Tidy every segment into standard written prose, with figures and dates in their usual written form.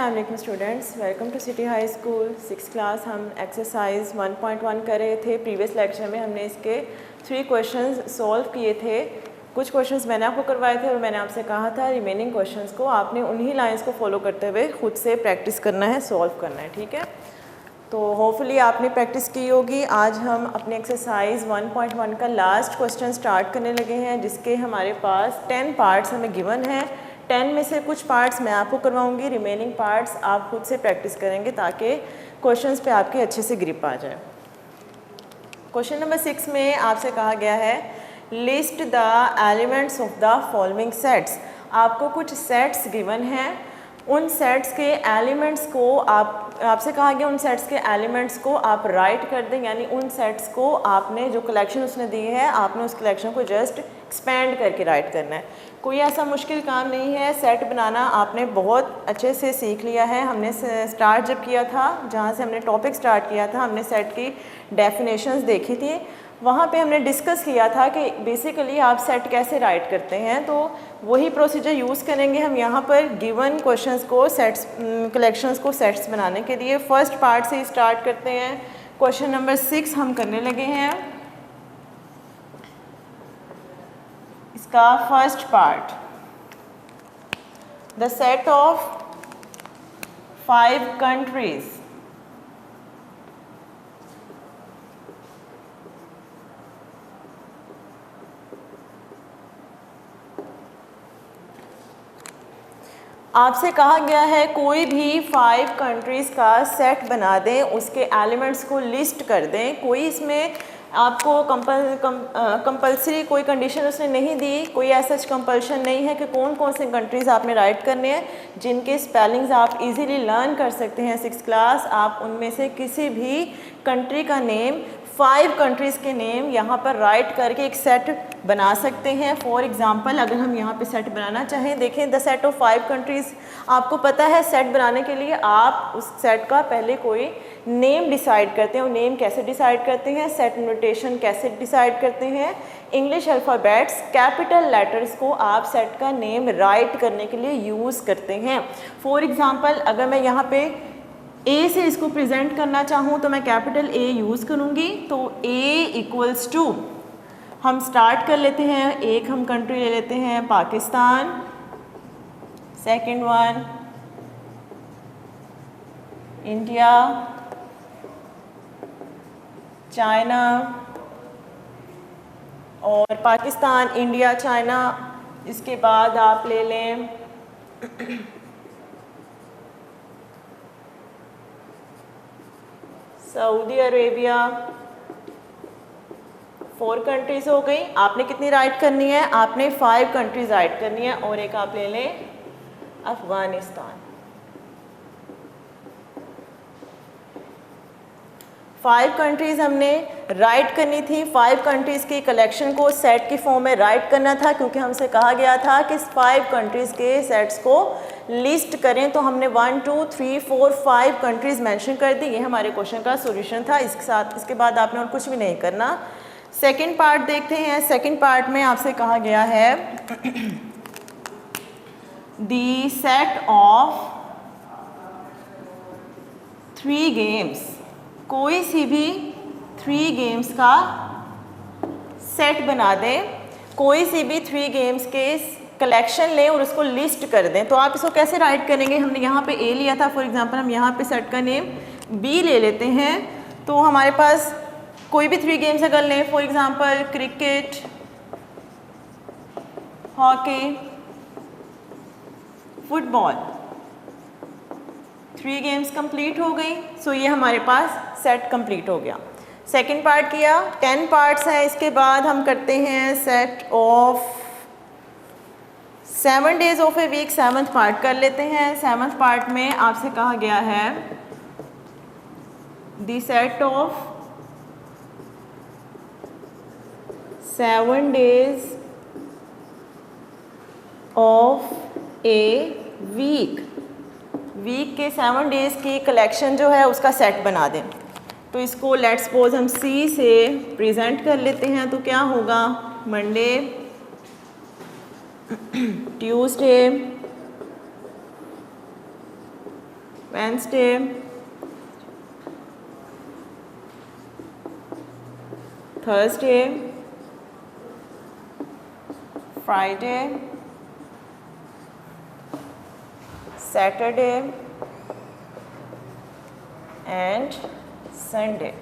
अस्सलाम वालेकुम students, welcome to city high school 6th class. हम एक्सरसाइज 1.1 कर रहे थे। प्रीवियस लेक्चर में हमने इसके 3 क्वेश्चंस सॉल्व किए थे। कुछ क्वेश्चंस मैंने आपको करवाए थे और मैंने आपसे कहा था रिमेनिंग क्वेश्चंस को आपने उन्हीं लाइंस को फॉलो करते हुए खुद से प्रैक्टिस करना है, सॉल्व करना है, ठीक है। तो होपफुली आपने प्रैक्टिस की होगी। आज हम अपने एक्सरसाइज 1.1 का लास्ट क्वेश्चन स्टार्ट करने लगे हैं, जिसके हमारे पास 10 पार्ट्स हमें गिवन हैं। 10 में से कुछ पार्ट्स मैं आपको करवाऊंगी, रिमेनिंग पार्ट्स आप खुद से प्रैक्टिस करेंगे ताकि क्वेश्चंस पे आपके अच्छे से ग्रिप आ जाए। क्वेश्चन नंबर 6 में आपसे कहा गया है list the elements of the following sets. आपको कुछ सेट्स गिवन हैं, उन सेट्स के एलिमेंट्स को आपसे कहा गया उन सेट्स के एलिमेंट्स को आप राइट कर दें, यानी उन सेट्स को आपने जो कलेक्शन उसने दी है आपने उस कलेक्शन को जस्ट एक्सपेंड करके राइट करना है। कोई ऐसा मुश्किल काम नहीं है। सेट बनाना आपने बहुत अच्छे से सीख लिया है। हमने स्टार्ट जब किया था, जहाँ से हमने टॉपिक स्टार्ट किया था, हमने सेट की डेफिनेशंस देखी थी। वहाँ पे हमने डिस्कस किया था कि बेसिकली आप सेट कैसे राइट करते हैं, तो वही प्रोसीजर यूज़ करेंगे हम यहाँ पर गिवन क्वेश्चंस को सेट्स कलेक्शंस को सेट्स बनाने के लिए। फर्स्ट पार्ट से ही स्टार्ट करते हैं। क्वेश्चन नंबर 6 हम करने लगे हैं। इसका first part, the set of 5 countries आपसे कहा गया है कोई भी 5 कंट्रीज़ का सेट बना दें, उसके एलिमेंट्स को लिस्ट कर दें। कोई इसमें आपको कंपल्सरी कोई कंडीशन उसने नहीं दी, कोई ऐसा कंपल्शन नहीं है कि कौन कौन से कंट्रीज़ आपने राइट करने हैं। जिनके स्पेलिंग्स आप इजीली लर्न कर सकते हैं 6th क्लास, आप उनमें से किसी भी कंट्री का नेम 5 कंट्रीज़ के नेम यहाँ पर राइट करके एक सेट बना सकते हैं। फॉर एग्जांपल अगर हम यहाँ पे सेट बनाना चाहें, देखें द सेट ऑफ 5 कंट्रीज़। आपको पता है सेट बनाने के लिए आप उस सेट का पहले कोई नेम डिसाइड करते हैं। और नेम कैसे डिसाइड करते हैं, सेट नोटेशन कैसे डिसाइड करते हैं, इंग्लिश अल्फ़ाबेट्स कैपिटल लेटर्स को आप सेट का नेम राइट करने के लिए यूज़ करते हैं। फॉर एग्ज़ाम्पल अगर मैं यहाँ पे ए से इसको प्रेजेंट करना चाहूँ तो मैं कैपिटल ए यूज़ करूँगी। तो ए इक्वल्स टू, हम स्टार्ट कर लेते हैं, एक हम कंट्री ले लेते हैं Pakistan, second one India, China, और पाकिस्तान, इंडिया, चाइना। इसके बाद आप ले लें सऊदी अरेबिया। 4 कंट्रीज़ हो गई। आपने कितनी राइट करनी है, आपने 5 कंट्रीज़ राइट करनी है। और एक आप ले लें अफ़गानिस्तान। 5 कंट्रीज़ हमने राइट करनी थी। 5 कंट्रीज़ की कलेक्शन को सेट की फॉर्म में राइट करना था, क्योंकि हमसे कहा गया था कि 5 कंट्रीज़ के सेट्स को लिस्ट करें। तो हमने 1 2 3 4 5 कंट्रीज़ मेंशन कर दी। ये हमारे क्वेश्चन का सॉल्यूशन था। इसके बाद आपने और कुछ भी नहीं करना। सेकंड पार्ट देखते हैं। सेकंड पार्ट में आपसे कहा गया है द सेट ऑफ 3 गेम्स। कोई सी भी 3 गेम्स का सेट बना दें। कोई सी भी 3 गेम्स के कलेक्शन लें और उसको लिस्ट कर दें। तो आप इसको कैसे राइट करेंगे, हमने यहाँ पे ए लिया था, फॉर एग्जांपल हम यहाँ पे सेट का नेम बी ले लेते हैं। तो हमारे पास कोई भी 3 गेम्स अगर लें, for example cricket, hockey, football, 3 games complete हो गई। सो ये हमारे पास सेट कंप्लीट हो गया। सेकंड पार्ट किया, 10 पार्ट्स हैं। इसके बाद हम करते हैं set of 7 days of a week. 7th part कर लेते हैं। 7th पार्ट में आपसे कहा गया है the set of 7 days of a week. Week के 7 डेज़ की कलेक्शन जो है उसका सेट बना दें। तो इसको लेट्स सपोज हम सी से प्रेजेंट कर लेते हैं। तो क्या होगा, Monday, Tuesday, Wednesday, Thursday, Friday, Saturday and Sunday.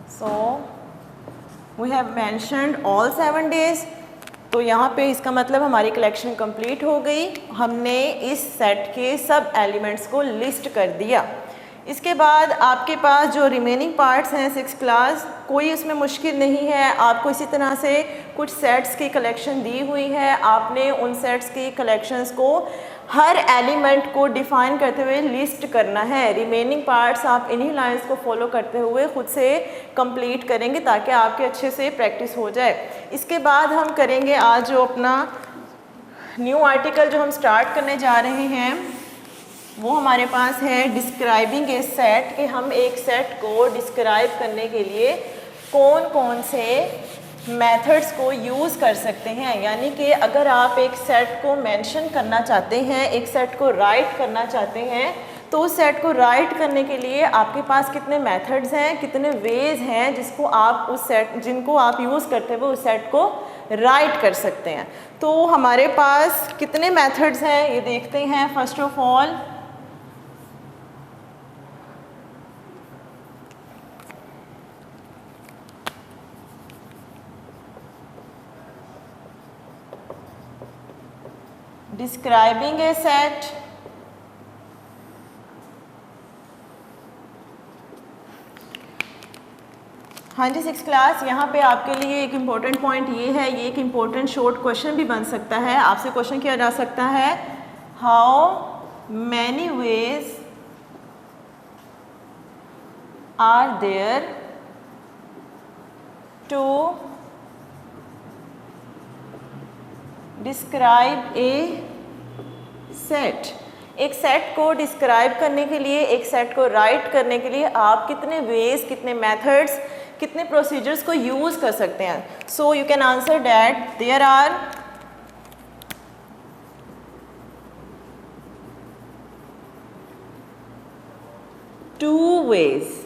So we have mentioned all 7 days. तो यहाँ पे इसका मतलब हमारी कलेक्शन कंप्लीट हो गई। हमने इस सेट के सब एलिमेंट्स को लिस्ट कर दिया। इसके बाद आपके पास जो रिमेनिंग पार्ट्स हैं 6 क्लास, कोई उसमें मुश्किल नहीं है। आपको इसी तरह से कुछ सेट्स की कलेक्शन दी हुई है, आपने उन सेट्स की कलेक्शंस को हर एलिमेंट को डिफ़ाइन करते हुए लिस्ट करना है। रिमेनिंग पार्ट्स आप इन्हीं लाइंस को फॉलो करते हुए ख़ुद से कंप्लीट करेंगे ताकि आपके अच्छे से प्रैक्टिस हो जाए। इसके बाद हम करेंगे आज जो अपना न्यू आर्टिकल जो हम स्टार्ट करने जा रहे हैं वो हमारे पास है डिस्क्राइबिंग ए सेट, कि हम एक सेट को डिस्क्राइब करने के लिए कौन कौन से मेथड्स को यूज़ कर सकते हैं। यानी कि अगर आप एक सेट को मेंशन करना चाहते हैं, एक सेट को राइट करना चाहते हैं, तो उस सेट को राइट करने के लिए आपके पास कितने मेथड्स हैं, कितने वेज हैं जिनको आप यूज़ करते हुए उस सेट को राइट कर सकते हैं। तो हमारे पास कितने मेथड्स हैं ये देखते हैं। First of all describing A set, हाँ जी 6 क्लास, यहाँ पे आपके लिए एक इम्पॉर्टेंट पॉइंट ये है, ये एक इम्पॉर्टेंट शॉर्ट क्वेश्चन भी बन सकता है। आपसे क्वेश्चन किया जा सकता है, how many ways are there to describe a set. एक सेट को डिस्क्राइब करने के लिए, एक सेट को राइट करने के लिए आप कितने वेज, कितने मेथड्स, कितने प्रोसीजर्स को यूज़ कर सकते हैं। So you can answer that there are two ways.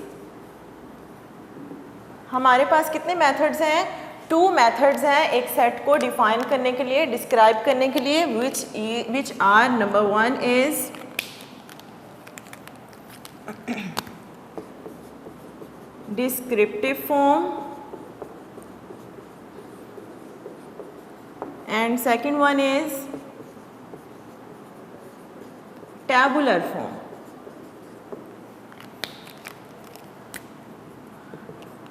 हमारे पास कितने मेथड्स हैं? 2 मेथड्स हैं एक सेट को डिफाइन करने के लिए, डिस्क्राइब करने के लिए, which are number 1 is descriptive form and second one is tabular form.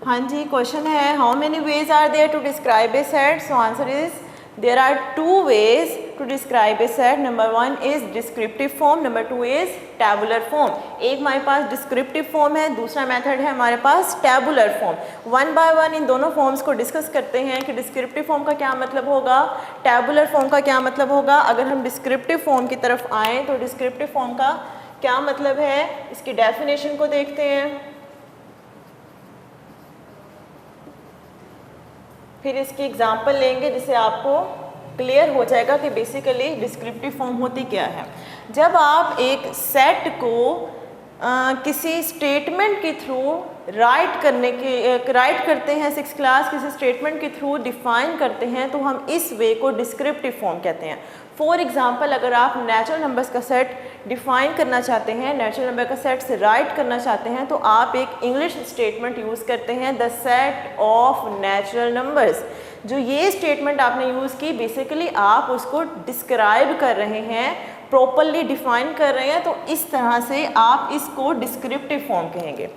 हाँ जी, क्वेश्चन है how many ways are there to describe a set. So answer is there are 2 ways to describe a set. Number 1 is descriptive form, number 2 is tabular form. एक हमारे पास descriptive form है, दूसरा method है हमारे पास tabular form. 1 bye 1 इन दोनों forms को discuss करते हैं कि डिस्क्रिप्टिव फॉर्म का क्या मतलब होगा, टैबुलर फॉर्म का क्या मतलब होगा। अगर हम डिस्क्रिप्टिव फॉर्म की तरफ आएँ तो डिस्क्रिप्टिव फॉर्म का क्या मतलब है, इसकी डेफिनेशन को देखते हैं, फिर इसकी एग्जाम्पल लेंगे जिससे आपको क्लियर हो जाएगा कि बेसिकली डिस्क्रिप्टिव फॉर्म होती क्या है। जब आप एक सेट को किसी स्टेटमेंट के थ्रू राइट करते हैं 6 क्लास, किसी स्टेटमेंट के थ्रू डिफाइन करते हैं, तो हम इस वे को डिस्क्रिप्टिव फॉर्म कहते हैं। फॉर एग्जांपल, अगर आप नेचुरल नंबर्स का सेट डिफाइन करना चाहते हैं, नेचुरल नंबर का सेट से राइट करना चाहते हैं, तो आप एक इंग्लिश स्टेटमेंट यूज़ करते हैं, the set of natural numbers. जो ये स्टेटमेंट आपने यूज़ की, बेसिकली आप उसको डिस्क्राइब कर रहे हैं, प्रॉपरली डिफाइन कर रहे हैं, तो इस तरह से आप इसको डिस्क्रिप्टिव फॉर्म कहेंगे।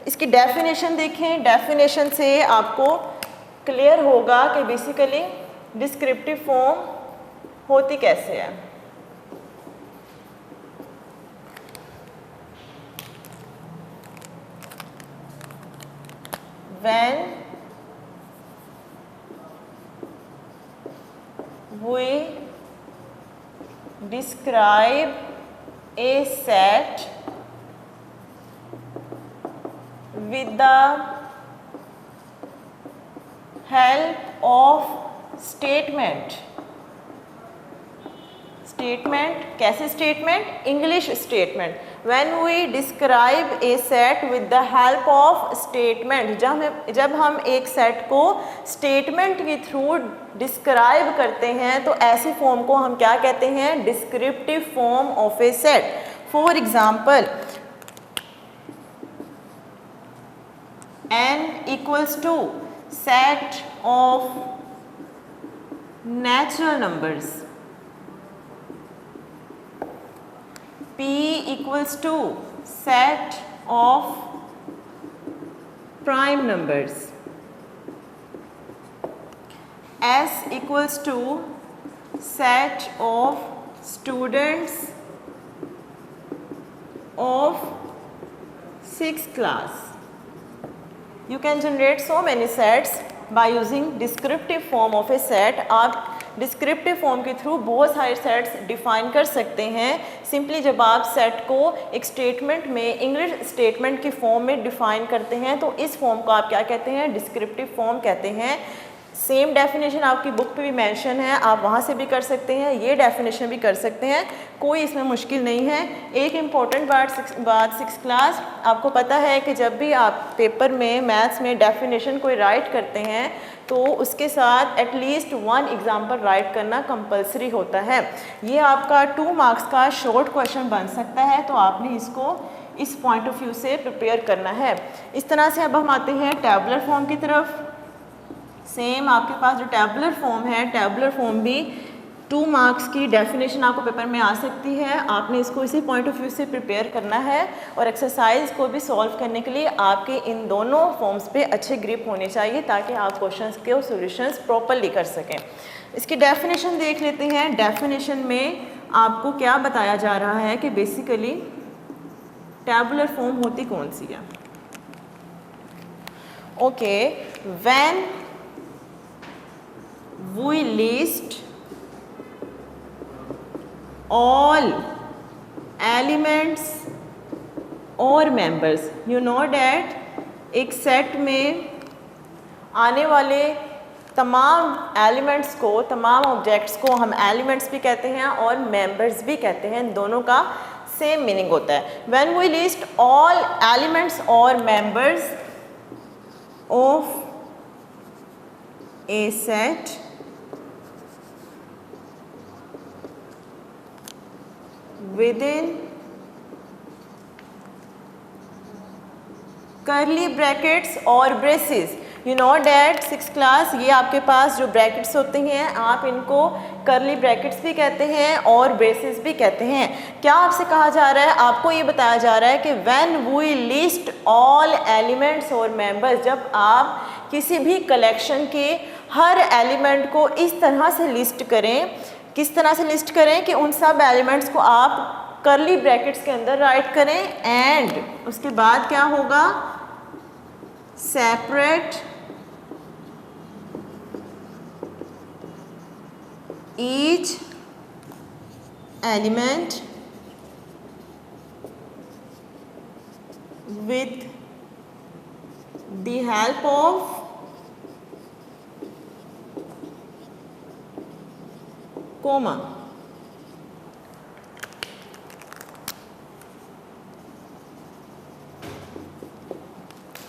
इसकी डेफिनेशन देखें, डेफिनेशन से आपको क्लियर होगा कि बेसिकली डिस्क्रिप्टिव फॉर्म होती कैसे है। When we describe a set with the help of statement, statement कैसे statement? English statement. When we describe a set with the help of statement, जब हम एक सेट को स्टेटमेंट के थ्रू डिस्क्राइब करते हैं तो ऐसी फॉर्म को हम क्या कहते हैं? Descriptive form of A set. For example, n equals to set of natural numbers, p equals to set of prime numbers, s equals to set of students of 6th class. You can generate so many sets by using descriptive form of a set. आप descriptive form के through बहुत सारे sets define कर सकते हैं। Simply जब आप set को एक स्टेटमेंट में, इंग्लिश स्टेटमेंट की फॉर्म में डिफाइन करते हैं तो इस फॉर्म को आप क्या कहते हैं? डिस्क्रिप्टिव फॉर्म कहते हैं। सेम डेफिनेशन आपकी बुक पे भी मेंशन है, आप वहाँ से भी कर सकते हैं, ये डेफिनेशन भी कर सकते हैं, कोई इसमें मुश्किल नहीं है। एक इम्पॉर्टेंट बात 6th क्लास, आपको पता है कि जब भी आप पेपर में मैथ्स में डेफिनेशन कोई राइट करते हैं तो उसके साथ एटलीस्ट 1 एग्जाम्पल राइट करना कंपलसरी होता है। ये आपका 2 मार्क्स का शॉर्ट क्वेश्चन बन सकता है, तो आपने इसको इस पॉइंट ऑफ व्यू से प्रिपेयर करना है। इस तरह से अब हम आते हैं टैबुलर फॉर्म की तरफ। सेम आपके पास जो टैबुलर फॉर्म है, टैबुलर फॉर्म भी 2 मार्क्स की डेफिनेशन आपको पेपर में आ सकती है। आपने इसको इसी पॉइंट ऑफ व्यू से प्रिपेयर करना है और एक्सरसाइज को भी सॉल्व करने के लिए आपके इन दोनों फॉर्म्स पे अच्छे ग्रिप होने चाहिए ताकि आप क्वेश्चंस के सॉल्यूशंस प्रॉपर्ली कर सकें। इसकी डेफिनेशन देख लेते हैं। डेफिनेशन में आपको क्या बताया जा रहा है कि बेसिकली टैबुलर फॉर्म होती कौन सी है। Okay, when we list all elements or members, you know that एक सेट में आने वाले तमाम एलिमेंट्स को, तमाम ऑब्जेक्ट्स को हम एलिमेंट्स भी कहते हैं और मेंबर्स भी कहते हैं, दोनों का सेम मीनिंग होता है। When we list all elements or members of a set within curly brackets और braces, you know that 6th class, ये आपके पास जो ब्रैकेट्स होते हैं आप इनको कर्ली ब्रैकेट्स भी कहते हैं और ब्रेसेस भी कहते हैं। क्या आपसे कहा जा रहा है? आपको ये बताया जा रहा है कि when we list all elements और मेंबर्स, जब आप किसी भी कलेक्शन के हर एलिमेंट को इस तरह से लिस्ट करें, किस तरह से लिस्ट करें कि उन सब एलिमेंट्स को आप कर्ली ब्रैकेट्स के अंदर राइट करें, एंड उसके बाद क्या होगा? Separate each element with the help of comma।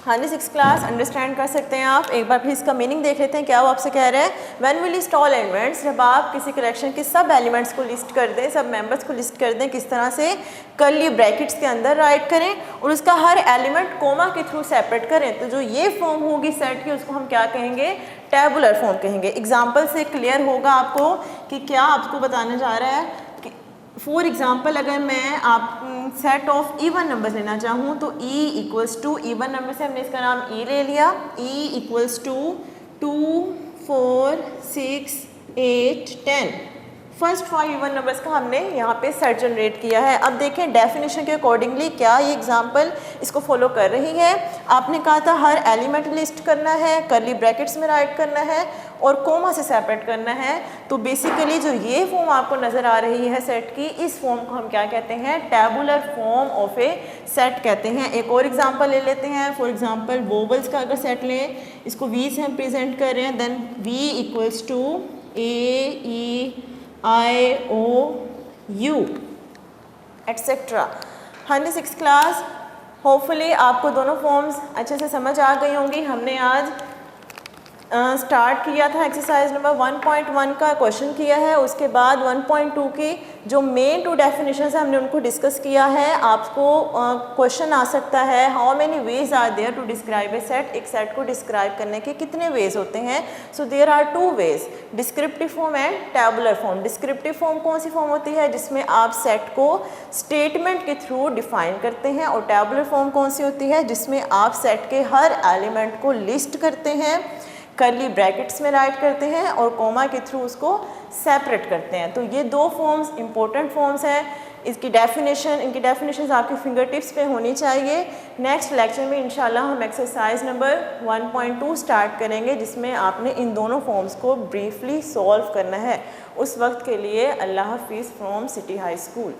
हाँ जी 6th क्लास, अंडरस्टैंड कर सकते हैं आप। एक बार फिर इसका मीनिंग देख लेते हैं क्या वो आपसे कह रहे हैं। When we list all elements, जब आप किसी कलेक्शन के सब एलिमेंट्स को लिस्ट कर दें, सब मेंबर्स को लिस्ट कर दें, किस तरह से? कर्ली ब्रैकेट्स के अंदर राइट करें और उसका हर एलिमेंट कोमा के थ्रू सेपरेट करें, तो जो ये फॉर्म होगी सेट की उसको हम क्या कहेंगे? टैबुलर फॉर्म कहेंगे। एग्जाम्पल से क्लियर होगा आपको कि क्या आपको बताने जा रहा है। फॉर एग्जाम्पल, अगर मैं आप सेट ऑफ इवन नंबर्स लेना चाहूँ तो e equals to, even number से हमने इसका नाम e ले लिया, e equals to 2, 4, 6, 8, 10। First 5 even numbers का हमने यहाँ पे सेट जनरेट किया है। अब देखें डेफिनेशन के अकॉर्डिंगली क्या ये एग्जांपल इसको फॉलो कर रही है। आपने कहा था हर एलिमेंट लिस्ट करना है, कर्ली ब्रैकेट्स में राइट करना है और कोमा से सेपरेट करना है। तो बेसिकली जो ये फॉर्म आपको नज़र आ रही है सेट की, इस फॉर्म को हम क्या कहते हैं? Tabular form of A set कहते हैं। एक और एग्जांपल ले लेते हैं। फॉर एग्जांपल वोवल्स का अगर सेट लें, इसको वी से हम प्रेजेंट कर रहे हैं, then we equals to A, E, I, O, U, etc। हाँ जी, 6th क्लास, होपफुली आपको दोनों फॉर्म्स अच्छे से समझ आ गई होंगी। हमने आज स्टार्ट किया था एक्सरसाइज नंबर 1.1 का क्वेश्चन किया है, उसके बाद 1.2 की जो मेन 2 डेफिनेशंस हैं हमने उनको डिस्कस किया है। आपको क्वेश्चन आ सकता है how many ways are there to describe a set, एक सेट को डिस्क्राइब करने के कितने वेज होते हैं। So there are 2 ways, descriptive form and tabular form. Descriptive form कौन सी फॉर्म होती है, जिसमें आप सेट को स्टेटमेंट के थ्रू डिफाइन करते हैं, और टैबुलर फॉर्म कौन सी होती है, जिसमें आप सेट के हर एलिमेंट को लिस्ट करते हैं, करली ब्रैकेट्स में राइट करते हैं और कोमा के थ्रू उसको सेपरेट करते हैं। तो ये 2 फॉर्म्स इंपॉर्टेंट फॉर्म्स हैं। इनकी डेफिनेशन आपके फिंगर टिप्स पे होनी चाहिए। नेक्स्ट लेक्चर में इंशाल्लाह हम एक्सरसाइज नंबर 1.2 स्टार्ट करेंगे, जिसमें आपने इन दोनों फॉर्म्स को ब्रीफली सॉल्व करना है। उस वक्त के लिए अल्लाह हाफिज़ फ्रॉम सिटी हाई स्कूल।